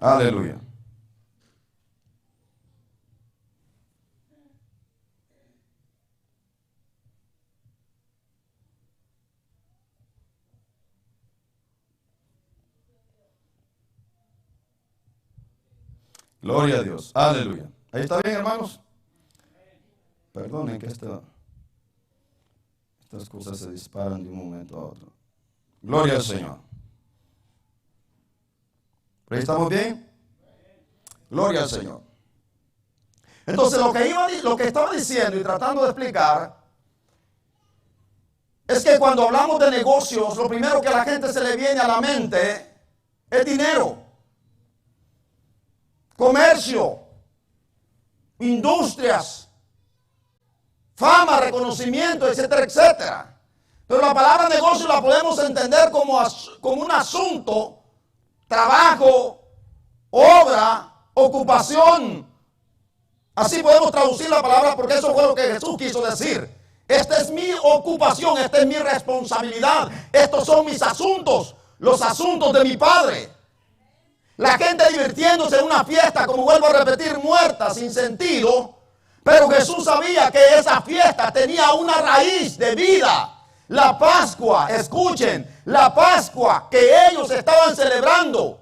Aleluya. Gloria a Dios. Aleluya. Ahí está bien, hermanos. Perdonen que estas cosas se disparan de un momento a otro. Gloria al Señor. ¿Pero ahí estamos bien? Gloria al Señor. Entonces lo que estaba diciendo y tratando de explicar es que cuando hablamos de negocios, lo primero que a la gente se le viene a la mente es dinero, comercio, industrias, fama, reconocimiento, etcétera, etcétera. Pero la palabra negocio la podemos entender como un asunto, trabajo, obra, ocupación. Así podemos traducir la palabra porque eso fue lo que Jesús quiso decir. Esta es mi ocupación, esta es mi responsabilidad. Estos son mis asuntos, los asuntos de mi Padre. La gente divirtiéndose en una fiesta, como vuelvo a repetir, muerta, sin sentido. Pero Jesús sabía que esa fiesta tenía una raíz de vida. La Pascua, escuchen, la Pascua que ellos estaban celebrando,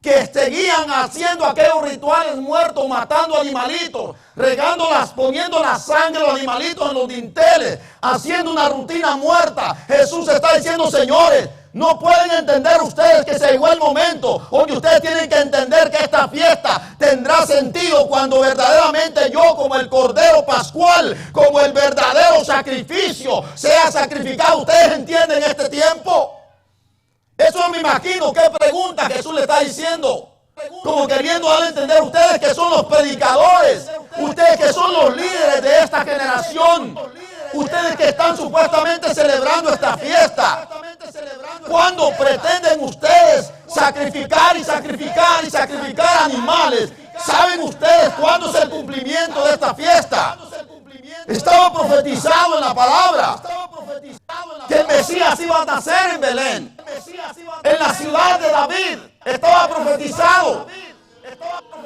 que seguían haciendo aquellos rituales muertos, matando animalitos, regándolas, poniendo la sangre de los animalitos en los dinteles, haciendo una rutina muerta. Jesús está diciendo, señores, no pueden entender ustedes que se llegó el momento donde ustedes tienen que entender que esta fiesta tendrá sentido cuando verdaderamente yo, como el Cordero Pascual, como el verdadero sacrificio, sea sacrificado. ¿Ustedes entienden este tiempo? Eso me imagino qué pregunta Jesús le está diciendo. Como queriendo darle a entender a ustedes que son los predicadores, ustedes que son los líderes de esta generación, ustedes que están supuestamente celebrando esta fiesta. ¿Cuándo pretenden ustedes sacrificar y sacrificar y sacrificar animales? ¿Saben ustedes cuándo es el cumplimiento de esta fiesta? Estaba profetizado en la palabra que el Mesías iba a nacer en Belén, en la ciudad de David. Estaba profetizado.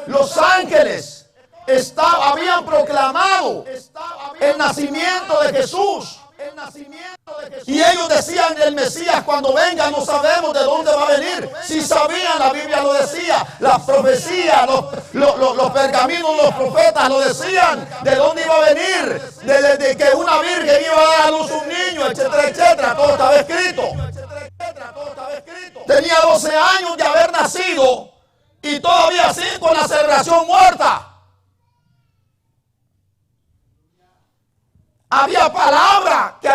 Los ángeles habían proclamado el nacimiento de Jesús. Y ellos decían, el Mesías cuando venga no sabemos de dónde va a venir. Si sabían, la Biblia lo decía, las profecías, los pergaminos, los profetas lo decían, de dónde iba a venir, de que una virgen iba a dar a luz un niño, etcétera, etcétera. Todo estaba escrito. Tenía 12 años de haber nacido y todavía así con la celebración muerta. Había palabra que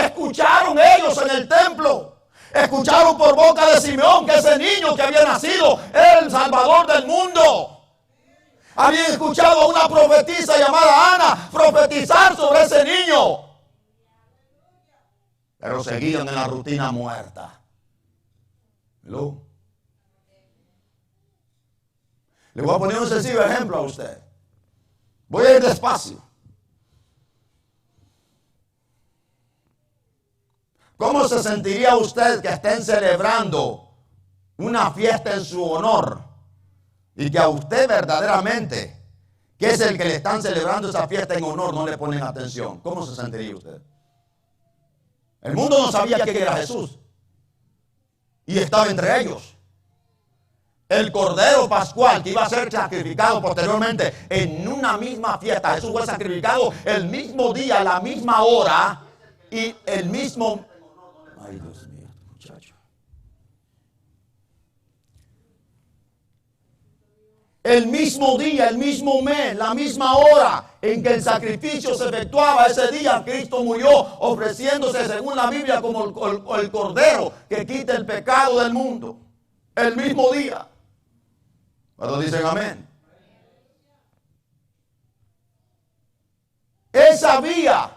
escucharon ellos en el templo. Escucharon por boca de Simeón que ese niño que había nacido era el Salvador del mundo. Habían escuchado a una profetisa llamada Ana profetizar sobre ese niño. Pero seguían en la rutina muerta. ¿Hello? Le voy a poner un sencillo ejemplo a usted. Voy a ir despacio. ¿Cómo se sentiría usted que estén celebrando una fiesta en su honor y que a usted verdaderamente, que es el que le están celebrando esa fiesta en honor, no le ponen atención? ¿Cómo se sentiría usted? El mundo no sabía quién era Jesús y estaba entre ellos. El Cordero Pascual que iba a ser sacrificado posteriormente en una misma fiesta. Jesús fue sacrificado el mismo día, a la misma hora y el mismo... Ay, Dios mío, muchacho. El mismo día, el mismo mes, la misma hora en que el sacrificio se efectuaba, ese día Cristo murió ofreciéndose según la Biblia como el Cordero que quita el pecado del mundo. El mismo día. ¿Cuántos dicen amén? Él sabía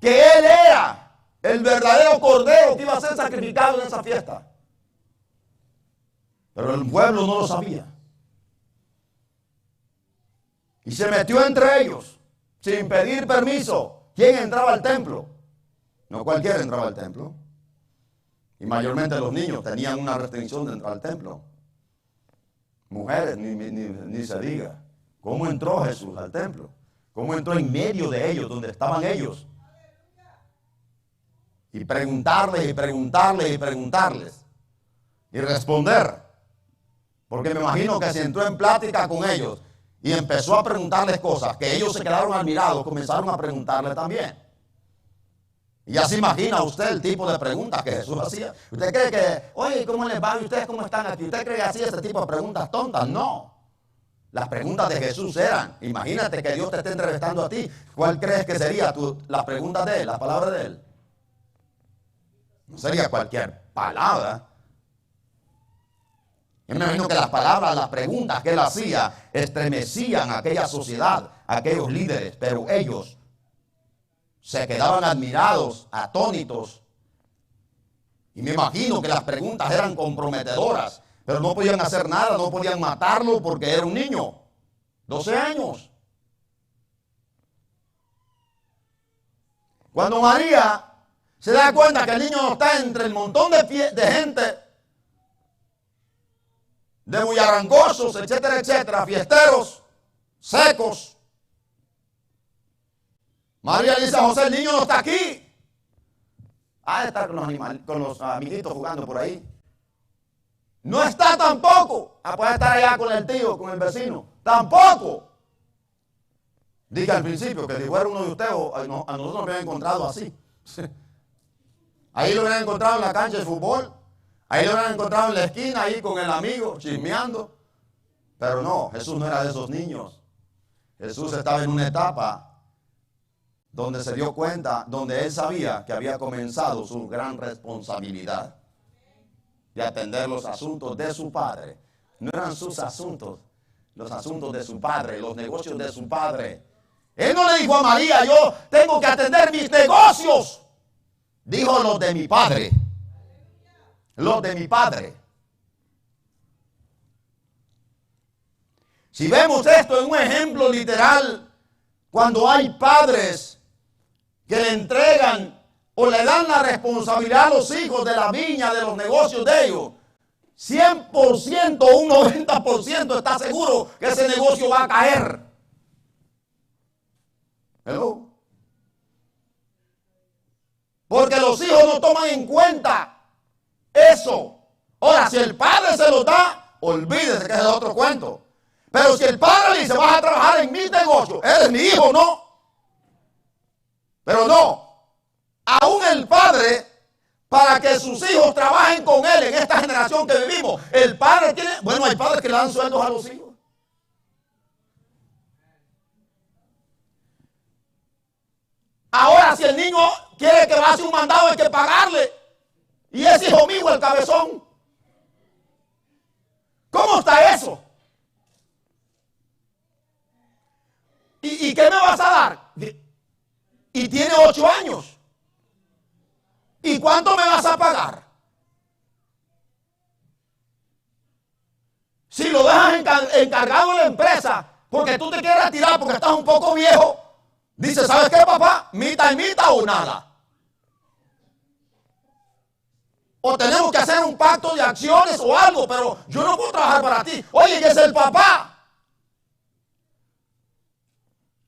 que Él era el verdadero Cordero que iba a ser sacrificado en esa fiesta. Pero el pueblo no lo sabía. Y se metió entre ellos, sin pedir permiso. ¿Quién entraba al templo? No cualquiera entraba al templo. Y mayormente los niños tenían una restricción de entrar al templo. Mujeres, ni se diga. ¿Cómo entró Jesús al templo? ¿Cómo entró en medio de ellos, donde estaban ellos? Y preguntarles, y preguntarles, y preguntarles. Y responder. Porque me imagino que se entró en plática con ellos y empezó a preguntarles cosas, que ellos se quedaron admirados, comenzaron a preguntarle también. Y ya se imagina usted el tipo de preguntas que Jesús hacía. ¿Usted cree que, oye, ¿cómo les va? ¿Y ustedes cómo están aquí? ¿Usted cree que hacía ese tipo de preguntas tontas? No. Las preguntas de Jesús eran, imagínate que Dios te esté entrevistando a ti. ¿Cuál crees que sería la pregunta de Él, la palabra de Él? No sería cualquier palabra. Yo me imagino que las palabras, las preguntas que Él hacía estremecían a aquella sociedad, a aquellos líderes, pero ellos se quedaban admirados, atónitos. Y me imagino que las preguntas eran comprometedoras, pero no podían hacer nada, no podían matarlo porque era un niño, 12 años. Cuando María se da cuenta que el niño no está entre el montón de gente, de bullangosos, etcétera, etcétera, fiesteros, secos, María le dice a José, el niño no está aquí. Ha de estar con los amiguitos jugando por ahí. No está tampoco. Puede estar allá con el tío, con el vecino. Tampoco. Dije al principio que si fuera uno de ustedes, a nosotros nos hubieran encontrado así. Ahí lo hubieran encontrado en la cancha de fútbol. Ahí lo hubieran encontrado en la esquina, ahí con el amigo, chismeando. Pero no, Jesús no era de esos niños. Jesús estaba en una etapa donde se dio cuenta, donde Él sabía que había comenzado su gran responsabilidad de atender los asuntos de su Padre. No eran sus asuntos, los asuntos de su Padre, los negocios de su Padre. Él no le dijo a María, yo tengo que atender mis negocios. Dijo los de mi Padre. Los de mi Padre. Si vemos esto en un ejemplo literal, cuando hay padres que le entregan o le dan la responsabilidad a los hijos de la viña, de los negocios de ellos, 100%, un 90% está seguro que ese negocio va a caer. Hello. Porque los hijos no toman en cuenta eso. Ahora, si el padre se lo da, olvídese que es el otro cuento. Pero si el padre le dice, vas a trabajar en mi negocio, eres mi hijo, no. Pero no, aún el padre, para que sus hijos trabajen con él en esta generación que vivimos, el padre tiene, bueno, hay padres que le dan sueldos a los hijos. Ahora, si el niño quiere que vaya a un mandado, hay que pagarle. Y es hijo mío el cabezón. ¿Cómo está eso? ¿Y qué me vas a dar? Y tiene 8 años. ¿Y cuánto me vas a pagar? Si lo dejas encargado en la empresa, porque tú te quieres retirar porque estás un poco viejo, dice, ¿sabes qué, papá? Mitad y mitad o nada. O tenemos que hacer un pacto de acciones o algo, pero yo no puedo trabajar para ti. Oye, que es el papá.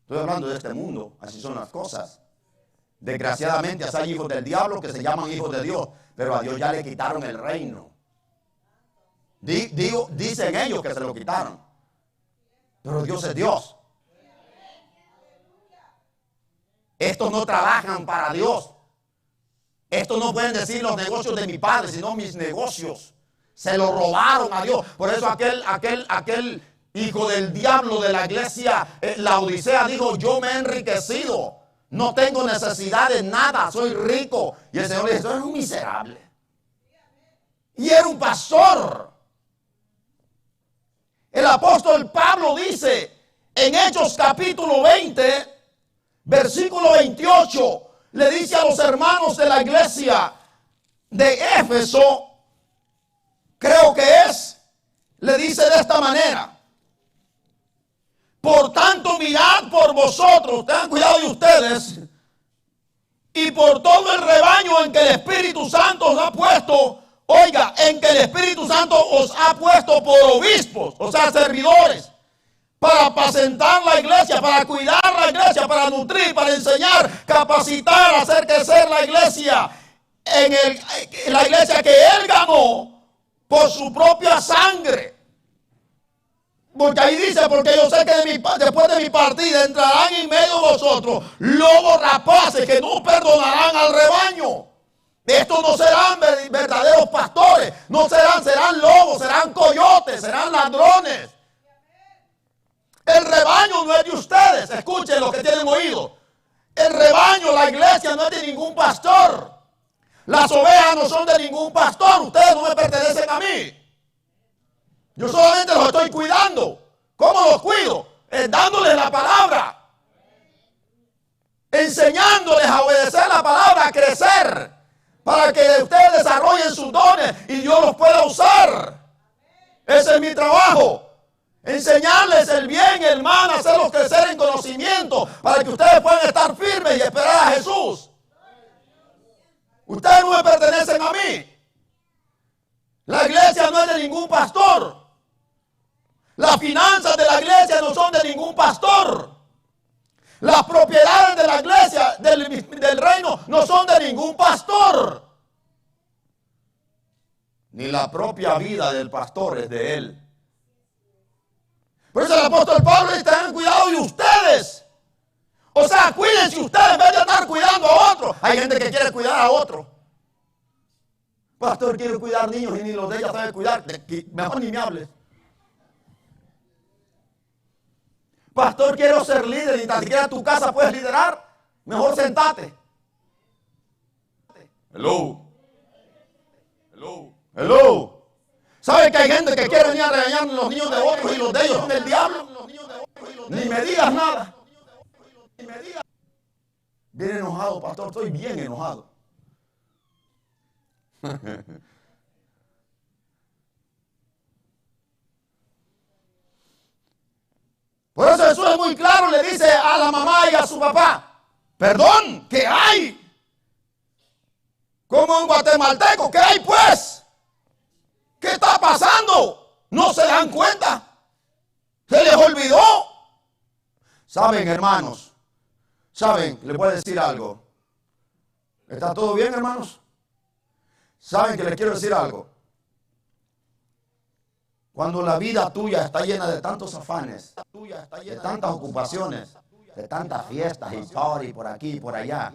Estoy hablando de este mundo, así son las cosas. Desgraciadamente, hay hijos del diablo que se llaman hijos de Dios, pero a Dios ya le quitaron el reino. Dicen ellos que se lo quitaron, pero Dios es Dios. Estos no trabajan para Dios. Estos no pueden decir los negocios de mi padre, sino mis negocios. Se lo robaron a Dios. Por eso aquel hijo del diablo de la iglesia, la Odisea, dijo, yo me he enriquecido. No tengo necesidad de nada, soy rico. Y el Señor le dijo, eres un miserable. Y era un pastor. El apóstol Pablo dice en Hechos capítulo 20, versículo 28, le dice a los hermanos de la iglesia de Éfeso, creo que le dice de esta manera. Por tanto, mirad por vosotros, tengan cuidado de ustedes, y por todo el rebaño en que el Espíritu Santo os ha puesto, oiga, en que el Espíritu Santo Santo os ha puesto por obispos, o sea, servidores, para apacentar la iglesia, para cuidar la iglesia, para nutrir, para enseñar, capacitar, hacer crecer la iglesia, en la iglesia que Él ganó por su propia sangre. Porque ahí dice, porque yo sé que después de mi partida entrarán en medio de vosotros lobos rapaces que no perdonarán al rebaño. Estos no serán verdaderos pastores, no serán lobos, serán coyotes, serán ladrones. El rebaño no es de ustedes, escuchen los que tienen oído. El rebaño, la iglesia no es de ningún pastor. Las ovejas no son de ningún pastor, ustedes no me pertenecen a mí. Yo solamente los estoy cuidando. ¿Cómo los cuido? Dándoles la palabra. Enseñándoles a obedecer la palabra, a crecer. Para que ustedes desarrollen sus dones y Dios los pueda usar. Ese es mi trabajo. Enseñarles el bien, el mal, hacerlos crecer en conocimiento. Para que ustedes puedan estar firmes y esperar a Jesús. Ustedes no me pertenecen a mí. La iglesia no es de ningún pastor. Las finanzas de la iglesia no son de ningún pastor. Las propiedades de la iglesia, del reino, no son de ningún pastor. Ni la propia vida del pastor es de él. Por eso el apóstol Pablo dice, tengan cuidado de ustedes. O sea, cuídense ustedes en vez de estar cuidando a otros. Hay gente que quiere cuidar a otro. Pastor, quiere cuidar niños y ni los de ella sabe cuidar. Mejor ni me hables. Pastor, quiero ser líder y ni tan siquiera tu casa puedes liderar. Mejor sentate. Hello. Hello. Hello. ¿Sabe que hay gente que quiere venir a regañar a los niños de otros y los de ellos son el diablo? Ni me digas nada. Bien enojado, pastor, estoy bien enojado. Por eso Jesús es muy claro, le dice a la mamá y a su papá, perdón, ¿qué hay? Como un guatemalteco, ¿qué hay pues? ¿Qué está pasando? ¿No se dan cuenta? ¿Se les olvidó? ¿Saben, hermanos? ¿Saben? ¿Le puedo decir algo? ¿Está todo bien, hermanos? ¿Saben que les quiero decir algo? Cuando la vida tuya está llena de tantos afanes, de tantas ocupaciones, de tantas fiestas y party por aquí y por allá,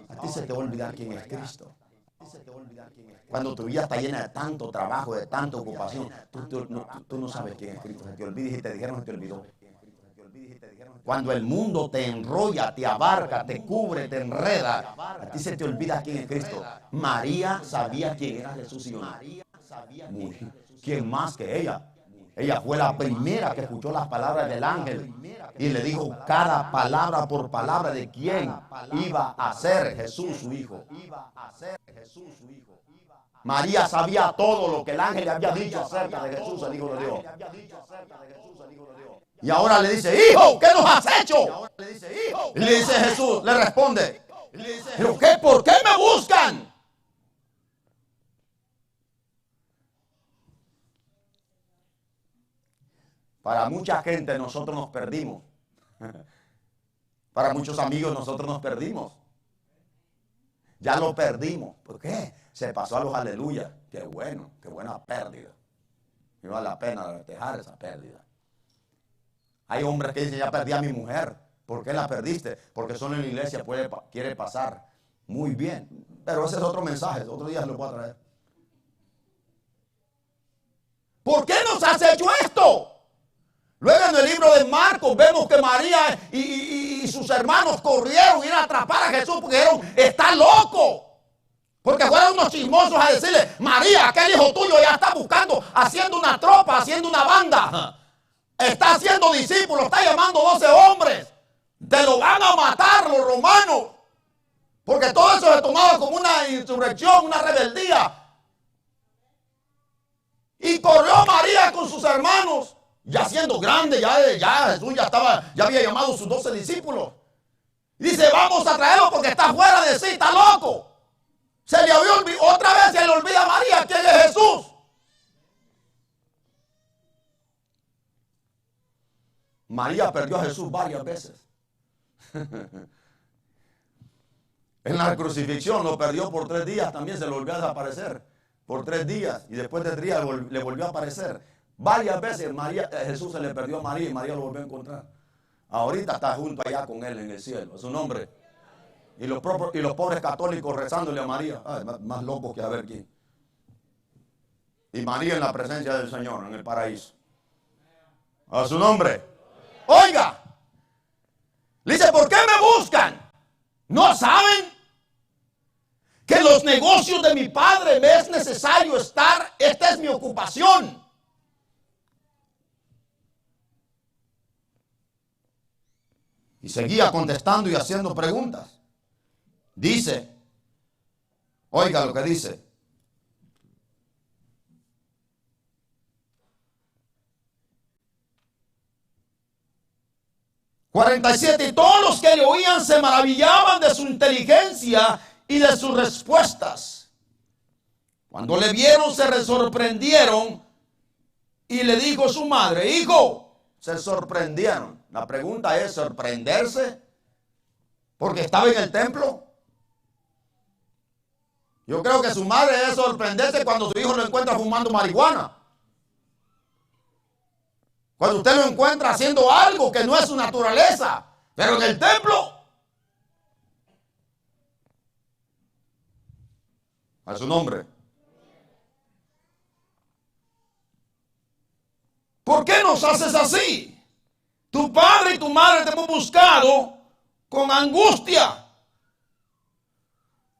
a ti se te va a olvidar quién es Cristo. Cuando tu vida está llena de tanto trabajo, de tanta ocupación, tú no sabes quién es Cristo. Se te olvida y te dijeron, se te olvidó. Cuando el mundo te enrolla, te abarca, te cubre, te enreda, a ti se te olvida quién es Cristo. María sabía quién era Jesús y yo no. ¿Quién más que ella? Ella fue la primera que escuchó las palabras del ángel y le dijo cada palabra por palabra de quién iba a ser Jesús su hijo. María sabía todo lo que el ángel le había dicho acerca de Jesús, el Hijo de Dios. Y ahora le dice, hijo, ¿qué nos has hecho? Y le dice Jesús, le responde, ¿pero qué? ¿Por qué me buscan? Para mucha gente nosotros nos perdimos. Para muchos amigos nosotros nos perdimos. Ya lo perdimos. ¿Por qué? Se pasó a los aleluyas. Qué bueno, qué buena pérdida. Me vale la pena dejar esa pérdida. Hay hombres que dicen, ya perdí a mi mujer. ¿Por qué la perdiste? Porque solo en la iglesia quiere pasar. Muy bien. Pero ese es otro mensaje. Otro día se lo puedo traer. ¿Por qué nos has hecho esto? Luego en el libro de Marcos vemos que María y sus hermanos corrieron y iban a atrapar a Jesús porque dijeron, está loco. Porque fueron unos chismosos a decirle, María, aquel hijo tuyo ya está buscando, haciendo una tropa, haciendo una banda. Está haciendo discípulos, está llamando 12 hombres. Te lo van a matar los romanos. Porque todo eso se tomaba como una insurrección, una rebeldía. Y corrió María con sus hermanos. Ya siendo grande, ya Jesús ya había llamado a sus 12 discípulos. Dice, vamos a traerlo porque está fuera de sí, está loco. Se le había olvidado, otra vez se le olvida a María quién es Jesús. María perdió a Jesús varias veces. En la crucifixión lo perdió por 3 días, también se le volvió a desaparecer por 3 días y después de 3 días le volvió a aparecer. Varias veces Jesús se le perdió a María y María lo volvió a encontrar. Ahorita está junto allá con él en el cielo, a su nombre. Y los pobres católicos rezándole a María, más locos que a ver quién. Y María en la presencia del Señor, en el paraíso. A su nombre. Oiga, le dice, ¿por qué me buscan? ¿No saben que en los negocios de mi padre me es necesario estar? Esta es mi ocupación. Y seguía contestando y haciendo preguntas. Dice, oiga lo que dice. Y todos los que le oían se maravillaban de su inteligencia y de sus respuestas. Cuando le vieron se sorprendieron y le dijo su madre, hijo, se sorprendieron. La pregunta es, ¿sorprenderse porque estaba en el templo? Yo creo que su madre debe sorprenderse cuando su hijo lo encuentra fumando marihuana. Cuando usted lo encuentra haciendo algo que no es su naturaleza, pero en el templo. A su nombre. ¿Por qué nos haces así? Tu padre y tu madre te hemos buscado con angustia.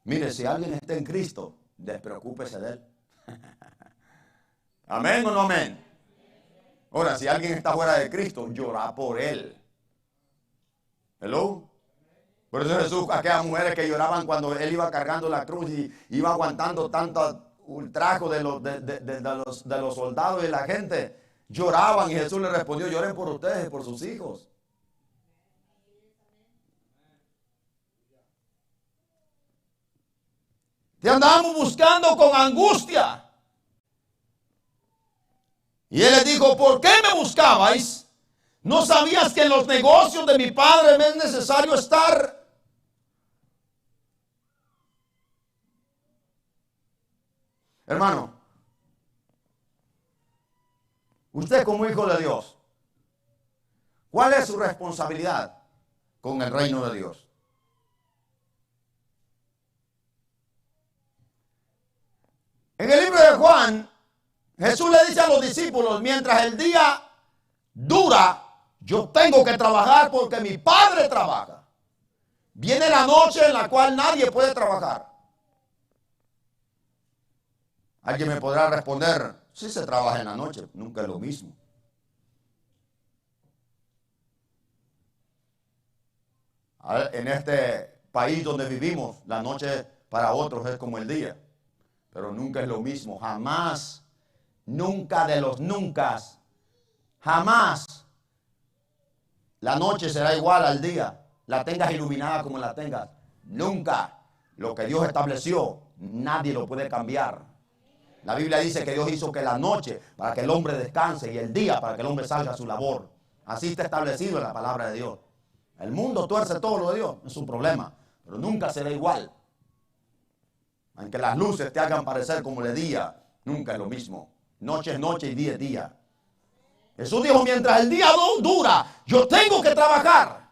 Mire, si alguien está en Cristo, despreocúpese de él. ¿Amén o no amén? Ahora, si alguien está fuera de Cristo, llora por él. ¿Hello? Por eso Jesús, aquellas mujeres que lloraban cuando él iba cargando la cruz y iba aguantando tanto ultrajo de los soldados y la gente, lloraban y Jesús le respondió, lloren por ustedes, por sus hijos. Te andamos buscando con angustia. Y él les dijo, ¿por qué me buscabais? ¿No sabías que en los negocios de mi padre me es necesario estar? Hermano, usted como hijo de Dios, ¿cuál es su responsabilidad con el reino de Dios? En el libro de Juan, Jesús le dice a los discípulos, mientras el día dura, yo tengo que trabajar porque mi Padre trabaja. Viene la noche en la cual nadie puede trabajar. Alguien me podrá responder, sí se trabaja en la noche, nunca es lo mismo. En este país donde vivimos, la noche para otros es como el día, pero nunca es lo mismo, jamás. Nunca de los nunca, jamás la noche será igual al día, la tengas iluminada como la tengas, nunca. Lo que Dios estableció, nadie lo puede cambiar. La Biblia dice que Dios hizo que la noche para que el hombre descanse y el día para que el hombre salga a su labor. Así está establecido en la palabra de Dios. El mundo tuerce todo lo de Dios, es un problema, pero nunca será igual. Aunque las luces te hagan parecer como de día, nunca es lo mismo. Noche es noche y día es día. Jesús dijo, mientras el día dura, yo tengo que trabajar.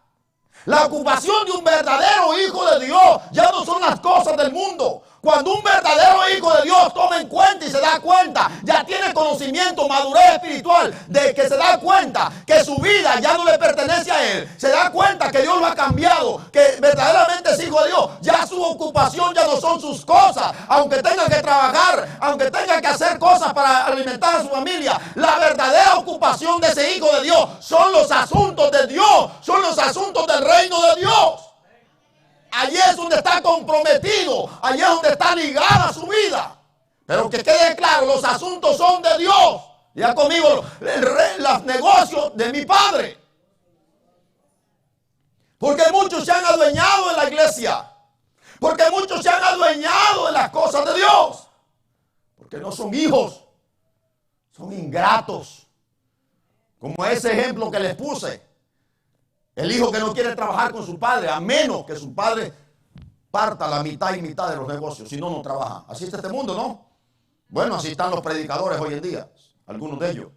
La ocupación de un verdadero hijo de Dios ya no son las cosas del mundo. Cuando un verdadero hijo de Dios toma en cuenta y se da cuenta, ya tiene conocimiento, madurez espiritual, de que se da cuenta que su vida ya no le pertenece a él. Se da cuenta que Dios lo ha cambiado, que verdaderamente es hijo de Dios. Ya su ocupación ya no son sus cosas. Aunque tenga que trabajar, aunque tenga que hacer cosas para alimentar a su familia, la verdadera ocupación de ese hijo de Dios son los asuntos de Dios, son los asuntos del reino de Dios. Allí es donde está comprometido, allí es donde está ligada su vida. Pero que quede claro, los asuntos son de Dios. Ya conmigo, los negocios de mi Padre. Porque muchos se han adueñado de la iglesia. Porque muchos se han adueñado de las cosas de Dios. Porque no son hijos, son ingratos. Como ese ejemplo que les puse. El hijo que no quiere trabajar con su padre, a menos que su padre parta la mitad y mitad de los negocios, si no, no trabaja. Así está este mundo, ¿no? Bueno, así están los predicadores hoy en día, algunos de ellos.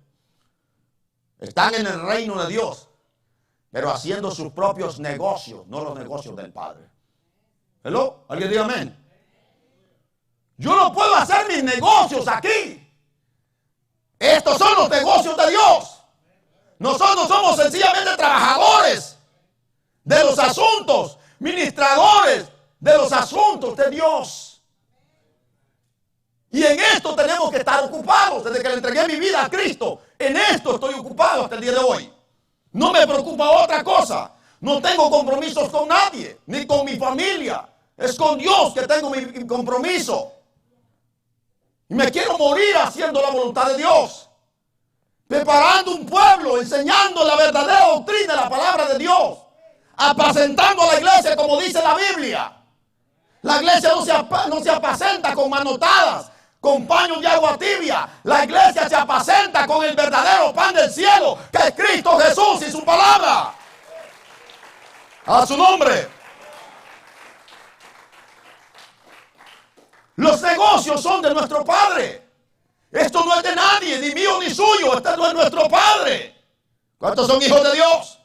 Están en el reino de Dios, pero haciendo sus propios negocios, no los negocios del Padre. ¿Hello? ¿Alguien diga amén? Yo no puedo hacer mis negocios aquí. Estos son los negocios de Dios. Nosotros somos sencillamente trabajadores de los asuntos, ministradores de los asuntos de Dios. Y en esto tenemos que estar ocupados. Desde que le entregué mi vida a Cristo, en esto estoy ocupado hasta el día de hoy. No me preocupa otra cosa. No tengo compromisos con nadie, ni con mi familia. Es con Dios que tengo mi compromiso. Y me quiero morir haciendo la voluntad de Dios. Preparando un pueblo, enseñando la verdadera doctrina de la palabra de Dios. Apacentando a la iglesia como dice la Biblia. La iglesia no se apacenta con manotadas, con paños de agua tibia. La iglesia se apacenta con el verdadero pan del cielo, que es Cristo Jesús y su palabra. A su nombre. Los negocios son de nuestro Padre. Esto no es de nadie, ni mío ni suyo. Este no es nuestro Padre. ¿Cuántos son hijos de Dios?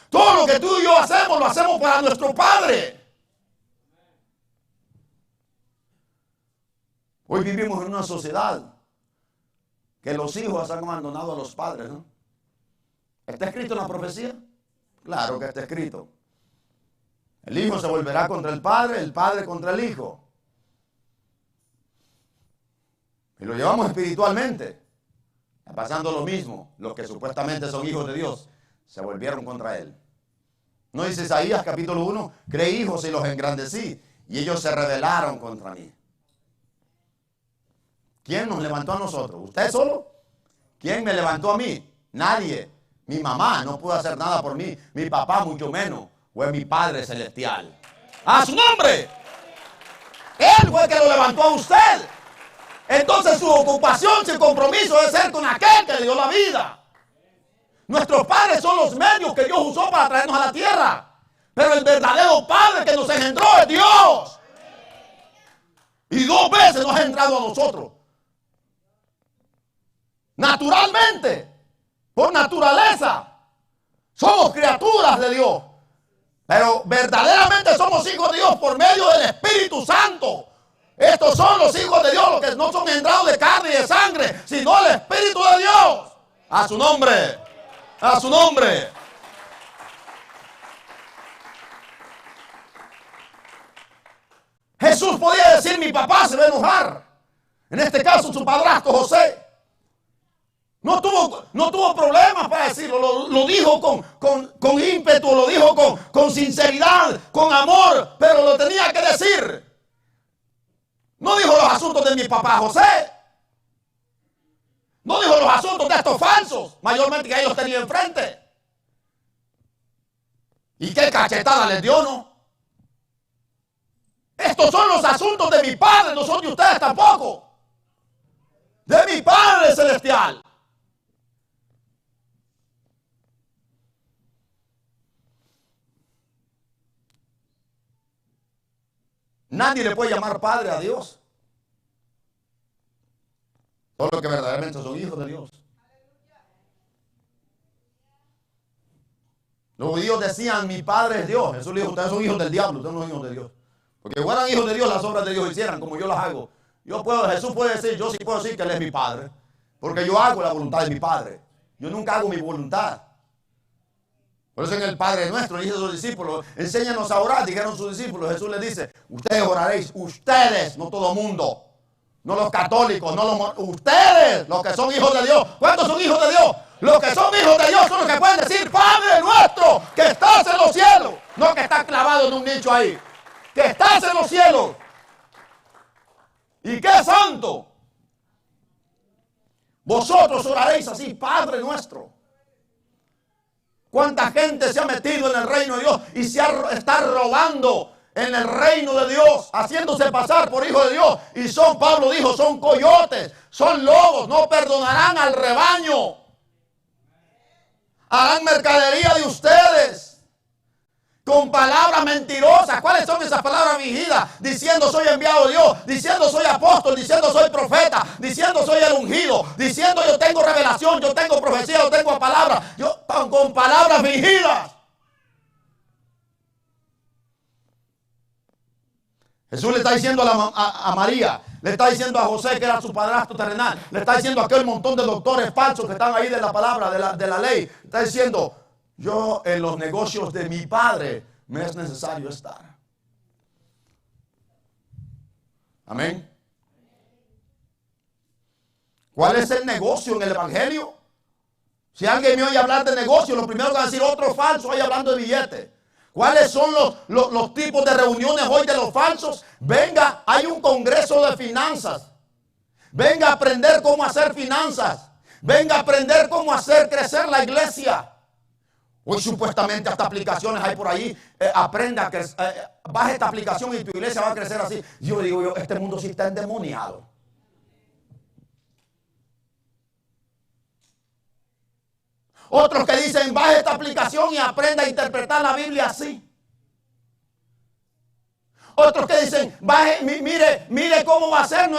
Todo lo que tú y yo hacemos, lo hacemos para nuestro Padre. Hoy vivimos en una sociedad que los hijos han abandonado a los padres, ¿no? ¿Está escrito en la profecía? Claro que está escrito. El hijo se volverá contra el padre contra el hijo. Y lo llevamos espiritualmente. Está pasando lo mismo. Los que supuestamente son hijos de Dios se volvieron contra él. ¿No dice Isaías capítulo 1? Creé hijos y los engrandecí, y ellos se rebelaron contra mí. ¿Quién nos levantó a nosotros? ¿Usted solo? ¿Quién me levantó a mí? Nadie. Mi mamá no pudo hacer nada por mí. Mi papá mucho menos. Fue mi Padre Celestial. ¡A su nombre! Él fue el que lo levantó a usted. Entonces su ocupación, su compromiso es ser con aquel que le dio la vida. Nuestros padres son los medios que Dios usó para traernos a la tierra. Pero el verdadero Padre que nos engendró es Dios. Y 2 veces nos ha engendrado a nosotros. Naturalmente, por naturaleza, somos criaturas de Dios. Pero verdaderamente somos hijos de Dios por medio del Espíritu Santo. Estos son los hijos de Dios, los que no son engendrados de carne y de sangre, sino el Espíritu de Dios. A su nombre, a su nombre. Jesús podía decir, mi papá se va a enojar. En este caso, su padrastro José. No tuvo problemas para decirlo, lo dijo con ímpetu, lo dijo con sinceridad, con amor, pero lo tenía que decir. No dijo los asuntos de mi papá José. No dijo los asuntos de estos falsos, mayormente que ellos tenían enfrente. ¿Y qué cachetada les dio, no? Estos son los asuntos de mi Padre, no son de ustedes tampoco. De mi Padre Celestial. Nadie le puede llamar padre a Dios. Todos los que verdaderamente son hijos de Dios. Los judíos decían, mi padre es Dios. Jesús le dijo, ustedes son hijos del diablo, ustedes no son hijos de Dios. Porque fueran hijos de Dios, las obras de Dios hicieran como yo las hago. Jesús puede decir, yo sí puedo decir que Él es mi Padre. Porque yo hago la voluntad de mi Padre. Yo nunca hago mi voluntad. Por eso en el Padre Nuestro, dice a sus discípulos, enséñanos a orar, dijeron sus discípulos. Jesús les dice, ustedes oraréis, ustedes, no todo mundo. No los católicos, ustedes, los que son hijos de Dios. ¿Cuántos son hijos de Dios? Los que son hijos de Dios son los que pueden decir, Padre Nuestro, que estás en los cielos. No que está clavado en un nicho ahí. Que estás en los cielos. ¿Y qué santo? Vosotros oraréis así, Padre Nuestro. ¿Cuánta gente se ha metido en el reino de Dios y está robando en el reino de Dios, haciéndose pasar por hijo de Dios? Y Pablo dijo, son coyotes, son lobos, no perdonarán al rebaño. Harán mercadería de ustedes con palabras mentirosas. ¿Cuáles son esas palabras fingidas? Diciendo soy enviado de Dios, diciendo soy apóstol, diciendo soy profeta, diciendo soy el ungido, diciendo yo tengo revelación, yo tengo profecía, yo tengo palabras, con palabras fingidas. Jesús le está diciendo a María, le está diciendo a José, que era su padrastro terrenal, le está diciendo a aquel montón de doctores falsos que están ahí de la palabra, de la ley, está diciendo, yo en los negocios de mi Padre me es necesario estar. Amén. ¿Cuál es el negocio en el evangelio? Si alguien me oye hablar de negocio, lo primero que va a decir otro falso ahí hablando de billetes. ¿Cuáles son los tipos de reuniones hoy de los falsos? Venga, hay un congreso de finanzas. Venga a aprender cómo hacer finanzas. Venga a aprender cómo hacer crecer la iglesia. Hoy supuestamente hasta aplicaciones hay por ahí. Aprenda que baja esta aplicación y tu iglesia va a crecer así. Yo digo, este mundo sí está endemoniado. Otros que dicen, baje esta aplicación y aprenda a interpretar la Biblia así. Otros que dicen, baje, mire cómo va a ser.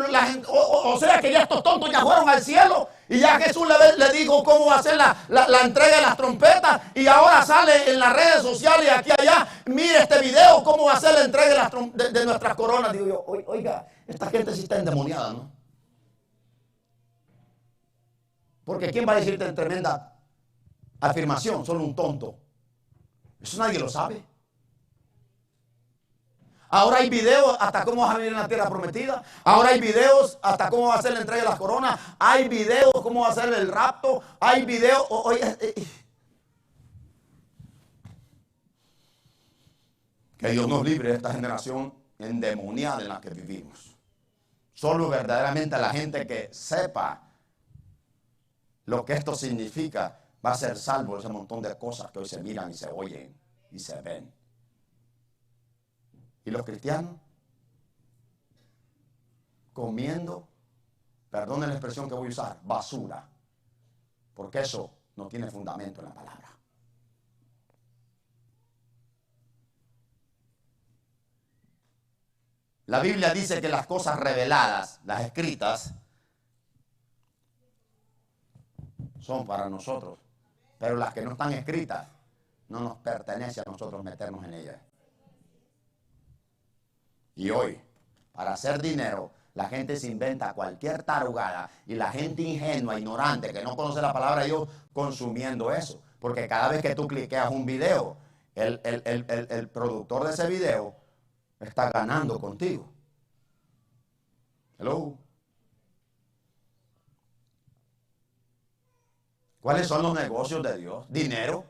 La gente, o sea que ya estos tontos ya fueron al cielo. Y ya Jesús le dijo cómo va a ser la entrega de las trompetas. Y ahora sale en las redes sociales y aquí y allá. Mire este video, cómo va a ser la entrega de nuestras coronas. Digo yo, oiga, esta gente sí está endemoniada, ¿no? Porque ¿quién va a decirte tremenda afirmación? Solo un tonto. Eso nadie lo sabe. Ahora hay videos hasta cómo vas a vivir en la tierra prometida. Ahora hay videos hasta cómo va a ser la entrega de las coronas. Hay videos cómo va a ser el rapto. Hay videos. Que Dios nos libre de esta generación endemoniada en la que vivimos. Solo verdaderamente la gente que sepa lo que esto significa va a ser salvo de ese montón de cosas que hoy se miran y se oyen y se ven. Y los cristianos comiendo, perdonen la expresión que voy a usar, basura, porque eso no tiene fundamento en la palabra. La Biblia dice que las cosas reveladas, las escritas, son para nosotros, pero las que no están escritas no nos pertenece a nosotros meternos en ellas. Y hoy, para hacer dinero, la gente se inventa cualquier tarugada y la gente ingenua, ignorante, que no conoce la palabra de Dios, consumiendo eso. Porque cada vez que tú cliqueas un video, el productor de ese video está ganando contigo. Hello. ¿Cuáles son los negocios de Dios? Dinero.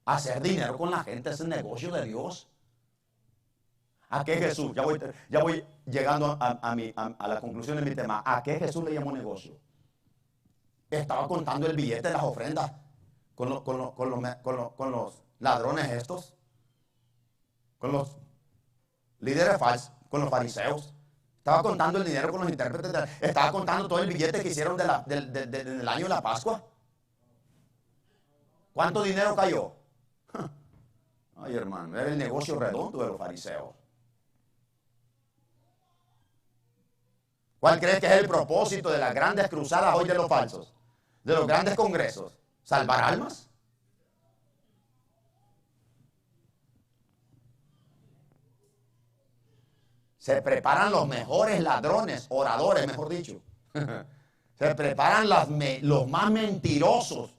Hacer dinero con la gente es el negocio de Dios. ¿A qué Jesús? Ya voy llegando a la conclusión de mi tema. ¿A qué Jesús le llamó negocio? Estaba contando el billete de las ofrendas con los ladrones estos, con los líderes falsos, con los fariseos. Estaba contando el dinero con los intérpretes. Estaba contando todo el billete que hicieron del año de la Pascua. ¿Cuánto dinero cayó? Ay, hermano, era el negocio redondo de los fariseos. ¿Cuál crees que es el propósito de las grandes cruzadas hoy de los falsos? De los grandes congresos. ¿Salvar almas? Se preparan los mejores ladrones, oradores, mejor dicho. Se preparan los más mentirosos,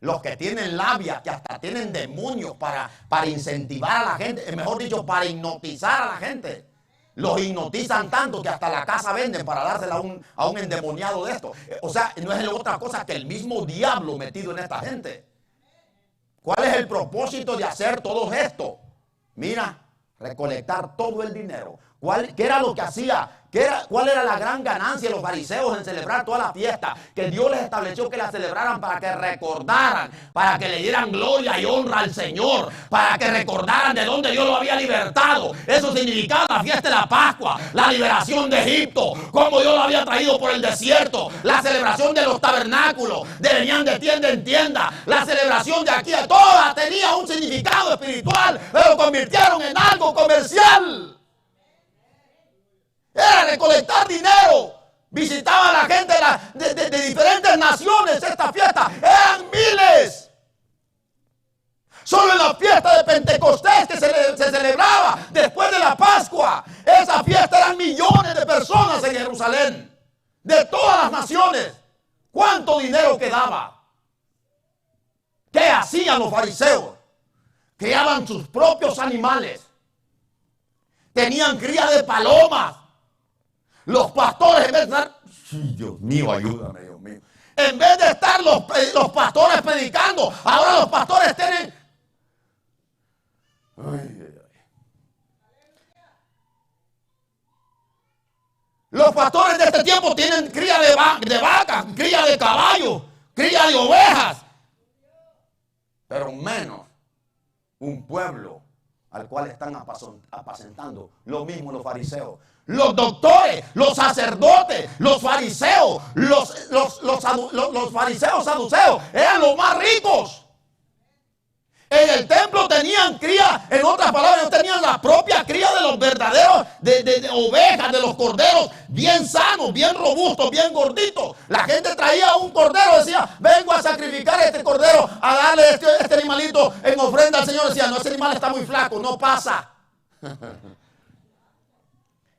los que tienen labia, que hasta tienen demonios para incentivar a la gente, mejor dicho, para hipnotizar a la gente. Los hipnotizan tanto que hasta la casa venden para dársela a un endemoniado de esto. O sea, no es otra cosa que el mismo diablo metido en esta gente. ¿Cuál es el propósito de hacer todo esto? Mira, recolectar todo el dinero, ¿Qué era lo que hacía? ¿Cuál era la gran ganancia de los fariseos en celebrar toda la fiesta? Que Dios les estableció que la celebraran para que recordaran, para que le dieran gloria y honra al Señor, para que recordaran de dónde Dios lo había libertado. Eso significaba la fiesta de la Pascua, la liberación de Egipto, cómo Dios lo había traído por el desierto, la celebración de los tabernáculos, venían de tienda en tienda, la celebración de aquí a todas tenía un significado espiritual, pero lo convirtieron en algo comercial. Era recolectar dinero. Visitaba a la gente de diferentes naciones esta fiesta. Eran miles. Solo en la fiesta de Pentecostés que se celebraba después de la Pascua. Esa fiesta eran millones de personas en Jerusalén. De todas las naciones. ¿Cuánto dinero quedaba? ¿Qué hacían los fariseos? Criaban sus propios animales. Tenían cría de palomas. Los pastores, en vez de estar, Dios mío, ayúdame, Dios mío. En vez de estar los pastores predicando, ahora los pastores tienen. Los pastores de este tiempo tienen cría de vacas, cría de caballos, cría de ovejas. Pero menos un pueblo al cual están apacentando. Lo mismo los fariseos. Los doctores, los sacerdotes, los fariseos, los fariseos saduceos eran los más ricos. En el templo tenían cría, en otras palabras, tenían la propia cría de los verdaderos, de ovejas, de los corderos, bien sanos, bien robustos, bien gorditos. La gente traía un cordero, decía, vengo a sacrificar este cordero, a darle este animalito en ofrenda al Señor. Decía, no, ese animal está muy flaco, no pasa.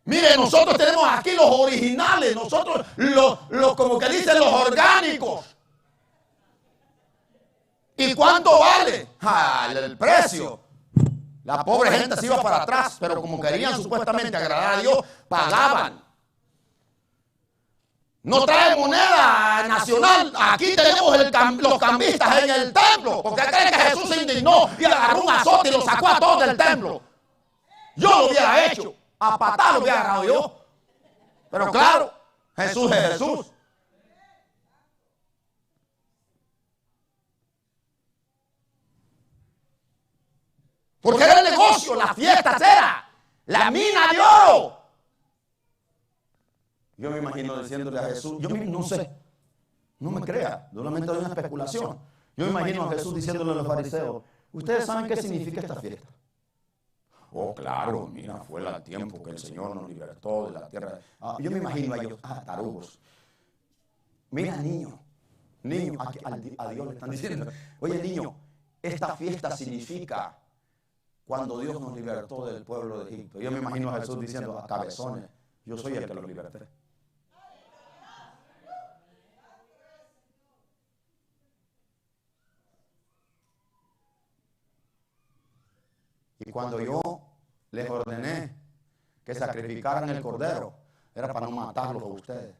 Mire, nosotros tenemos aquí los originales, nosotros los como que dicen los orgánicos. ¿Y cuánto vale? El precio. La pobre gente se iba para atrás, pero como querían supuestamente agradar a Dios, pagaban. No trae moneda nacional. Aquí tenemos los cambistas en el templo, porque creen que Jesús se indignó y agarró un azote y lo sacó a todos del templo. Yo lo hubiera hecho. A patar lo hubiera agarrado yo. Pero claro, Jesús es Jesús. Porque era el negocio, las fiestas era la mina de oro. Yo me imagino diciéndole a Jesús, yo no sé, no me crea, solamente hay una especulación. Yo me imagino a Jesús diciéndole a los fariseos, ¿ustedes saben qué significa esta fiesta? Oh, claro, mira, fue el tiempo que el Señor nos libertó de la tierra. Yo me imagino a ellos, tarugos. Mira, niño, a Dios le están diciendo, oye, niño, esta fiesta significa cuando Dios nos libertó del pueblo de Egipto. Yo me imagino a Jesús diciendo, a cabezones, yo soy el que los liberté. Y cuando yo les ordené que sacrificaran el cordero, era para no matarlos a ustedes.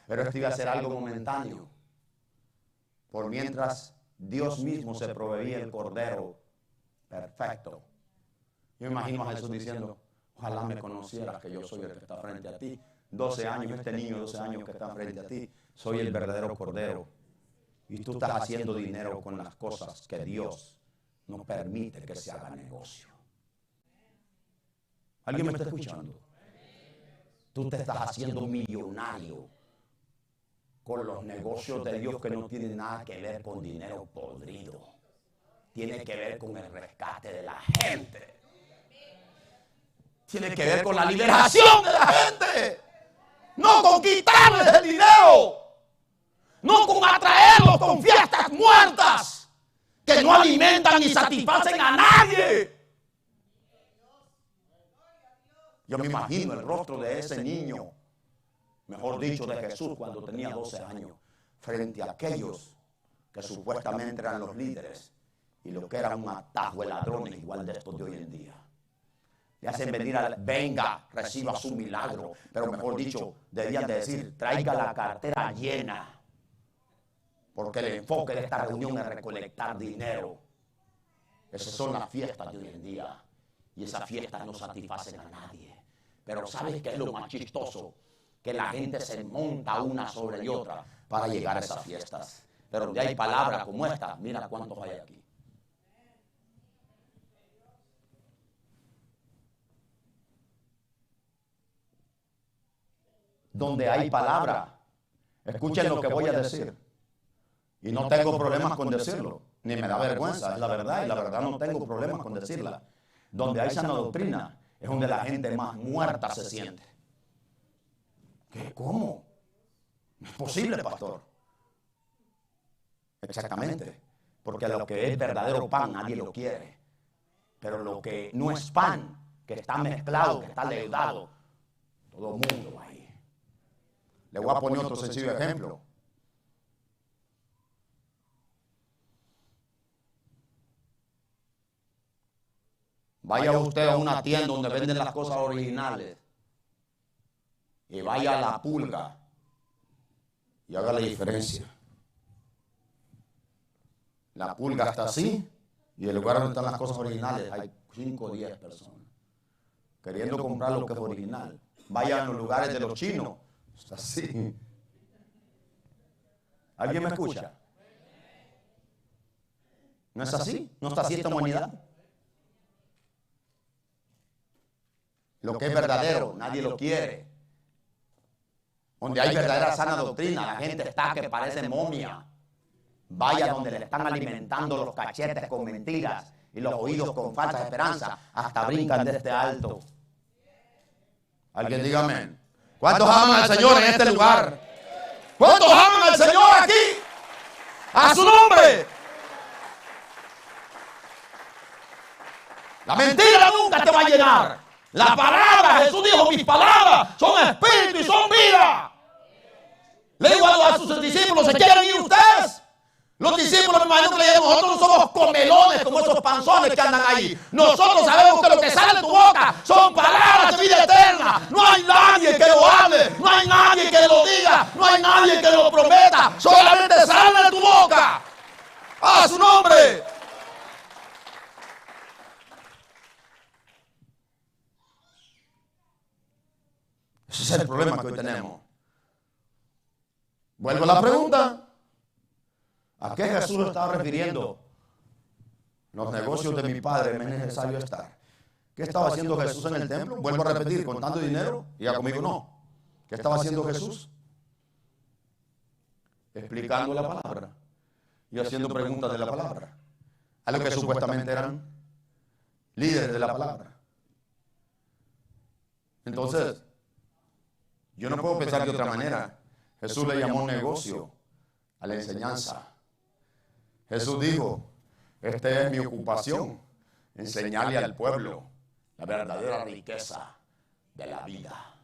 Pero esto iba a ser algo momentáneo. Por mientras Dios mismo se proveía el cordero perfecto. Yo imagino a Jesús diciendo, ojalá me conocieras que yo soy el que está frente a ti. 12 años, este niño de 12 años que está frente a ti, soy el verdadero cordero. Y tú estás haciendo dinero con las cosas que Dios no permite que se haga negocio. ¿Alguien me está escuchando? Tú te estás haciendo millonario con los negocios de Dios que no tienen nada que ver con dinero podrido. Tiene que ver con el rescate de la gente. Tiene que ver con la liberación de la gente. No con quitarles el dinero. No con atraerlos con fiestas muertas que no alimentan ni satisfacen a nadie. Yo me imagino el rostro de ese niño, mejor dicho de Jesús, cuando tenía 12 años, frente a aquellos que supuestamente eran los líderes y lo que eran un atajo de ladrones igual de estos de hoy en día. Le hacen venir venga, reciba su milagro, pero mejor dicho, debían de decir, traiga la cartera llena. Porque el enfoque de esta reunión es recolectar dinero. Esas son las fiestas de hoy en día. Y esas fiestas no satisfacen a nadie. Pero ¿sabes qué es lo más chistoso? Que la gente se monta una sobre otra para llegar a esas fiestas. Pero donde hay palabras como esta, mira cuántos hay aquí. Donde hay palabra, escuchen lo que voy a decir. Y no tengo problemas con decirlo, ni me da vergüenza, es la verdad, y la verdad no tengo problemas con decirla. Donde hay sana doctrina, es donde la gente más muerta se siente. ¿Qué? ¿Cómo? No es posible, pastor. Exactamente, porque lo que es verdadero pan nadie lo quiere. Pero lo que no es pan, que está mezclado, que está leudado, todo el mundo va ahí. Le voy a poner otro sencillo ejemplo. Vaya usted a una tienda donde venden las cosas originales y vaya a la pulga y haga la diferencia. La pulga está así y el lugar donde están las cosas originales hay 5 o 10 personas queriendo comprar lo que es original. Vaya a los lugares de los chinos, está así. ¿Alguien me escucha? ¿No es así? ¿No está así esta humanidad? Lo que es verdadero, nadie lo quiere. Donde hay verdadera sana doctrina, la gente está que parece momia. Vaya donde le están alimentando los cachetes con mentiras y los oídos con falsas esperanzas, hasta brincan de este alto. Alguien diga amén. ¿Cuántos aman al Señor en este lugar? ¿Cuántos aman al Señor aquí? ¡A su nombre! La mentira nunca te va a llenar. La palabra, Jesús dijo, mis palabras son espíritu y son vida. Le digo a sus discípulos, ¿se quieren ir ustedes? Los discípulos, me imagino que le dijeron, nosotros no somos comelones como esos panzones que andan ahí. Nosotros sabemos que lo que sale de tu boca son palabras de vida eterna. No hay nadie que lo hable, no hay nadie que lo diga, no hay nadie que lo prometa. Solamente sale de tu boca. ¡A su nombre! Ese es el problema que hoy tenemos. Vuelvo a la pregunta. ¿A qué Jesús estaba refiriendo? Los negocios de mi padre me es necesario estar. ¿Qué estaba haciendo Jesús en el templo? Vuelvo a repetir, contando dinero. Y ya conmigo no. ¿Qué estaba haciendo Jesús? Explicando la palabra y haciendo preguntas de la palabra a los que supuestamente eran líderes de la palabra. Entonces, yo no puedo pensar de otra manera. Jesús le llamó negocio a la enseñanza. Jesús dijo, esta es mi ocupación, enseñarle al pueblo la verdadera riqueza de la vida.